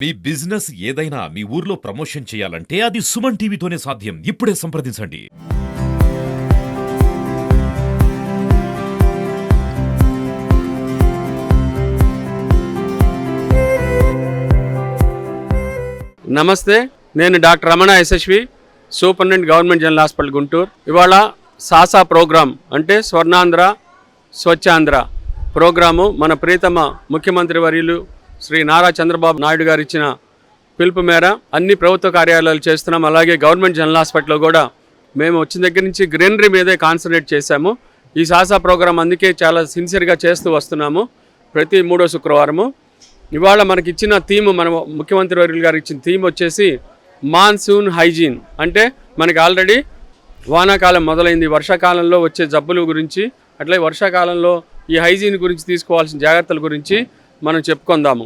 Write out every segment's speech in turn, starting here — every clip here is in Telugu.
మీ బిజినెస్ ఏదైనా మీ ఊర్లో ప్రమోషన్ చేయాలంటే అది సుమన్ టీవీతోనే సాధ్యం. ఇప్పుడే సంప్రదించండి. నమస్తే, నేను doctor Ramana Yashasvi, superintendent government general hospital Guntur. ఇవాళ సాసా ప్రోగ్రాం అంటే స్వర్ణాంధ్ర స్వచ్ఛాంధ్ర ప్రోగ్రాము మన ప్రీతమ ముఖ్యమంత్రి వర్యులు శ్రీ నారా చంద్రబాబు నాయుడు గారు ఇచ్చిన పిలుపు మేర అన్ని ప్రభుత్వ కార్యాలయాలు చేస్తున్నాం. అలాగే గవర్నమెంట్ జనరల్ హాస్పిటల్లో కూడా మేము వచ్చిన దగ్గర నుంచి గ్రీనరీ మీదే కాన్సన్ట్రేట్ చేశాము. ఈ సాసా ప్రోగ్రాం అందుకే చాలా సిన్సియర్గా చేస్తూ వస్తున్నాము ప్రతి 3వ శుక్రవారము. ఇవాళ మనకి ఇచ్చిన థీమ్, మన ముఖ్యమంత్రి వర్యులు గారు ఇచ్చిన థీమ్ వచ్చేసి మాన్సూన్ హైజీన్. అంటే మనకి ఆల్రెడీ వానాకాలం మొదలైంది, వర్షాకాలంలో వచ్చే జబ్బుల గురించి, అట్లే వర్షాకాలంలో ఈ హైజీన్ గురించి తీసుకోవాల్సిన జాగ్రత్తల గురించి మనం చెప్పుకుందాము.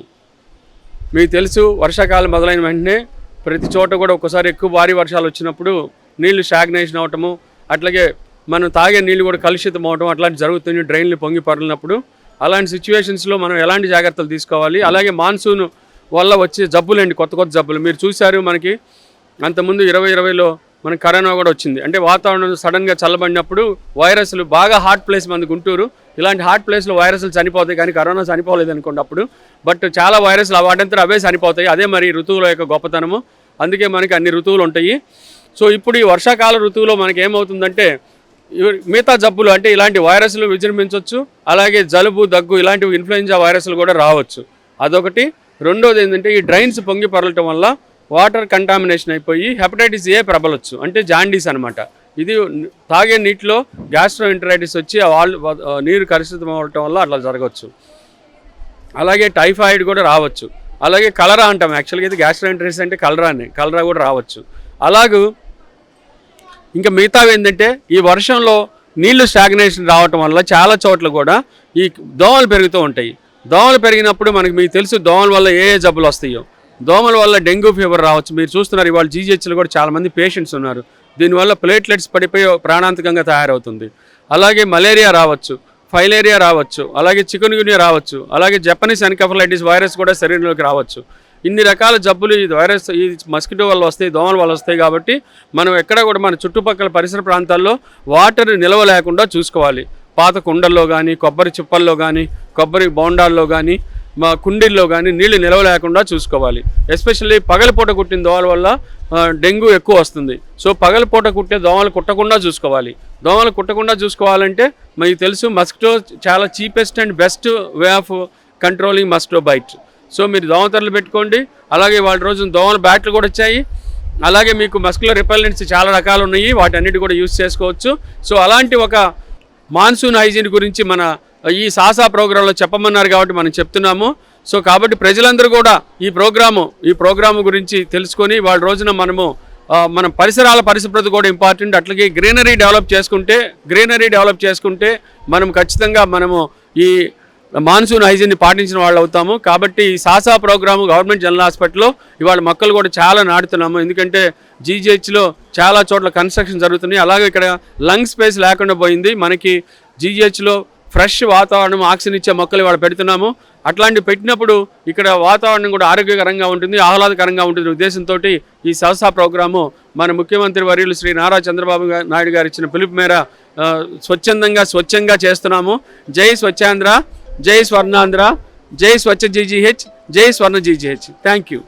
మీకు తెలుసు, వర్షాకాలం మొదలైన వెంటనే ప్రతి చోట కూడా ఒక్కసారి ఎక్కువ భారీ వర్షాలు వచ్చినప్పుడు నీళ్లు స్టాగ్నేషన్ అవటము, అట్లాగే మనం తాగే నీళ్ళు కూడా కలుషితం అవటం అట్లాంటి జరుగుతుంది. డ్రైన్లు పొంగి పొరలినప్పుడు అలాంటి సిచ్యువేషన్స్లో మనం ఎలాంటి జాగ్రత్తలు తీసుకోవాలి. అలాగే మాన్సూన్ వల్ల వచ్చే జబ్బులండి, కొత్త కొత్త జబ్బులు మీరు చూశారు. మనకి అంతకుముందు 2020లో మనకి కరోనా కూడా వచ్చింది. అంటే వాతావరణం సడన్గా చల్లబడినప్పుడు వైరస్లు బాగా హాట్ ప్లేస్ మన గుంటూరు, ఇలాంటి హాట్ ప్లేస్లో వైరస్లు చనిపోతాయి, కానీ కరోనా చనిపోలేదు అనుకోండి అప్పుడు. బట్ చాలా వైరస్లు వాటంతా అవే చనిపోతాయి. అదే మరి ఋతువుల యొక్క గొప్పతనము. అందుకే మనకి అన్ని ఋతువులు ఉంటాయి. సో ఇప్పుడు ఈ వర్షాకాల ఋతువులో మనకి ఏమవుతుందంటే మిగతా జబ్బులు అంటే ఇలాంటి వైరస్లు విజృంభించవచ్చు, అలాగే జలుబు, దగ్గు ఇలాంటి ఇన్ఫ్లుయెంజా వైరస్లు కూడా రావచ్చు. అదొకటి. రెండోది ఏంటంటే ఈ డ్రైన్స్ పొంగి పొరలటం వల్ల వాటర్ కంటామినేషన్ అయిపోయి హెపటైటిస్ ఏ ప్రబలవచ్చు, అంటే జాండీస్ అనమాట. ఇది తాగే నీటిలో గ్యాస్ట్రోఎంటరైటిస్ వచ్చి నీరు కలుషితం అవ్వటం వల్ల అట్లా జరగవచ్చు. అలాగే టైఫాయిడ్ కూడా రావచ్చు. అలాగే కలరా అంటాం, యాక్చువల్గా ఇది గ్యాస్ట్రోఎంటరైటిస్ అంటే కలరా కూడా రావచ్చు. అలాగూ ఇంకా మిగతావి ఏంటంటే ఈ వర్షంలో నీళ్లు స్టాగ్నేషన్ రావటం వల్ల చాలా చోట్ల కూడా ఈ దోమలు పెరుగుతూ ఉంటాయి. దోమలు పెరిగినప్పుడు మీకు తెలుసు దోమల వల్ల ఏ జబ్బులు వస్తాయో. దోమల వల్ల డెంగ్యూ ఫీవర్ రావచ్చు. మీరు చూస్తున్నారు ఇవాళ జీజీహెచ్లో కూడా చాలామంది పేషెంట్స్ ఉన్నారు. దీనివల్ల ప్లేట్లెట్స్ పడిపోయి ప్రాణాంతకంగా తయారవుతుంది. అలాగే మలేరియా రావచ్చు, ఫైలేరియా రావచ్చు, అలాగే చికున్గున్యా రావచ్చు, అలాగే జపనీస్ ఎన్కెఫలైటిస్ వైరస్ కూడా శరీరంలోకి రావచ్చు. ఇన్ని రకాల జబ్బులు ఈ వైరస్, ఈ మస్కిటో వల్ల వస్తాయి, దోమల వల్ల వస్తాయి. కాబట్టి మనం ఎక్కడ కూడా మన చుట్టుపక్కల పరిసర ప్రాంతాల్లో వాటర్ నిల్వ లేకుండా చూసుకోవాలి. పాత కుండల్లో కానీ, కొబ్బరి చిప్పల్లో కానీ, కొబ్బరి బోండాల్లో కానీ, మా కుండీల్లో కానీ నీళ్లు నిల్వ లేకుండా చూసుకోవాలి. ఎస్పెషల్లీ పగలపూట కుట్టిన దోమల వల్ల డెంగ్యూ ఎక్కువ వస్తుంది. సో పగలపూట కుట్టే దోమలు కుట్టకుండా చూసుకోవాలి. దోమలు కుట్టకుండా చూసుకోవాలంటే మీకు తెలుసు మస్కిటో చాలా cheapest and best way of controlling mosquito bite. So మీరు దోమతెరలు పెట్టుకోండి. అలాగే వాళ్ళ రోజున దోమల బ్యాట్లు కూడా వచ్చాయి. అలాగే మీకు మస్కులర్ రిపెల్లెంట్స్ చాలా రకాలు ఉన్నాయి, వాటి అన్నిటి కూడా యూజ్ చేసుకోవచ్చు. సో అలాంటి ఒక మాన్సూన్ హైజీన్ గురించి మన ఈ సాసా ప్రోగ్రాంలో చెప్పమన్నారు కాబట్టి మనం చెప్తున్నాము. సో కాబట్టి ప్రజలందరూ కూడా ఈ ప్రోగ్రాము గురించి తెలుసుకొని వాళ్ళ రోజున మన పరిసరాల పరిశుభ్రత కూడా ఇంపార్టెంట్. అట్లాగే గ్రీనరీ డెవలప్ చేసుకుంటే మనం ఖచ్చితంగా ఈ మాన్సూన్ హైజీన్ని పాటించిన వాళ్ళు అవుతాము. కాబట్టి ఈ సాసా ప్రోగ్రాము గవర్నమెంట్ జనరల్ హాస్పిటల్లో ఇవాళ మొక్కలు కూడా చాలా నాటుతున్నాము. ఎందుకంటే జీజీహెచ్లో చాలా చోట్ల కన్స్ట్రక్షన్ జరుగుతున్నాయి. అలాగే ఇక్కడ లంగ్ స్పేస్ లేకుండా పోయింది. మనకి జీజీహెచ్లో ఫ్రెష్ వాతావరణం, ఆక్సిజన్ ఇచ్చే మొక్కలు ఇవాళ పెడుతున్నాము. అట్లాంటివి పెట్టినప్పుడు ఇక్కడ వాతావరణం కూడా ఆరోగ్యకరంగా ఉంటుంది, ఆహ్లాదకరంగా ఉంటుంది. ఉద్దేశంతో ఈ సాసా ప్రోగ్రాము మన ముఖ్యమంత్రి వర్యులు శ్రీ నారా చంద్రబాబు నాయుడు గారు ఇచ్చిన పిలుపు మేర స్వచ్ఛంగా చేస్తున్నాము. జై స్వచ్ఛాంధ్ర, జై స్వర్ణాంధ్ర, జై స్వచ్ఛ జీజీహెచ్, జై స్వర్ణ జీజీహెచ్. Thank you.